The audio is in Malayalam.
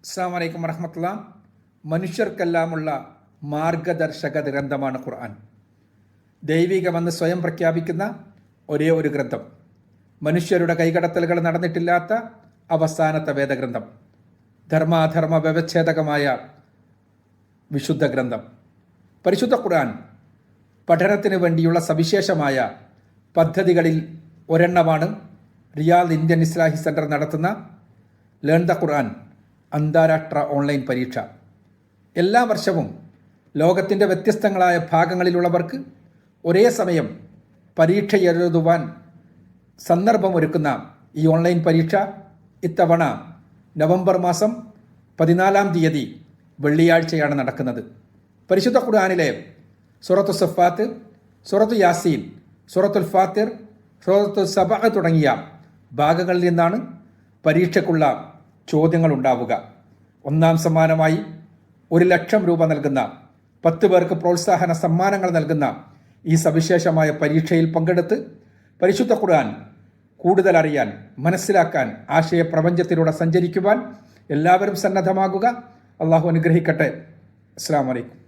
അസ്സലാമു അലൈക്കും വറഹ്മത്തുള്ളാ. മനുഷ്യർക്കെല്ലാമുള്ള മാർഗദർശക ഗ്രന്ഥമാണ് ഖുർആൻ. ദൈവികമെന്ന് സ്വയം പ്രഖ്യാപിക്കുന്ന ഒരേ ഒരു ഗ്രന്ഥം, മനുഷ്യരുടെ കൈകടത്തലുകൾ നടന്നിട്ടില്ലാത്ത അവസാനത്തെ വേദഗ്രന്ഥം, ധർമാധർമ്മ വ്യവച്ഛേദകമായ വിശുദ്ധ ഗ്രന്ഥം. പരിശുദ്ധ ഖുർആൻ പഠനത്തിന് വേണ്ടിയുള്ള സവിശേഷമായ പദ്ധതികളിൽ ഒരെണ്ണമാണ് റിയാദ് ഇന്ത്യൻ ഇസ്ലാഹി സെൻറ്റർ നടത്തുന്ന ലേൺ ദ ഖുർആൻ അന്താരാഷ്ട്ര ഓൺലൈൻ പരീക്ഷ. എല്ലാ വർഷവും ലോകത്തിൻ്റെ വ്യത്യസ്തങ്ങളായ ഭാഗങ്ങളിലുള്ളവർക്ക് ഒരേ സമയം പരീക്ഷ എഴുതുവാൻ സന്ദർഭമൊരുക്കുന്ന ഈ ഓൺലൈൻ പരീക്ഷ ഇത്തവണ നവംബർ മാസം 14-ാം തീയതി വെള്ളിയാഴ്ചയാണ് നടക്കുന്നത്. പരിശുദ്ധ ഖുർആനിലെ സൂറത്തു സഫാത്ത്, സൂറത്തു യാസീൻ, സൂറത്തുൽ ഫാത്തിർ, സൂറത്തു സബഅ തുടങ്ങിയ ഭാഗങ്ങളിൽ നിന്നാണ് പരീക്ഷയ്ക്കുള്ള ചോദ്യങ്ങൾ ഉണ്ടാവുക. ഒന്നാം സമ്മാനമായി 1,00,000 രൂപ നൽകുന്ന, 10 പേർക്ക് പ്രോത്സാഹന സമ്മാനങ്ങൾ നൽകുന്ന ഈ സവിശേഷമായ പരീക്ഷയിൽ പങ്കെടുത്ത് പരിശുദ്ധ ഖുർആൻ കൂടുതൽ അറിയാൻ, മനസ്സിലാക്കാൻ, ആശയപ്രപഞ്ചത്തിലൂടെ സഞ്ചരിക്കുവാൻ എല്ലാവരും സന്നദ്ധമാകുക. അള്ളാഹു അനുഗ്രഹിക്കട്ടെ. അസ്സലാമു അലൈക്കും.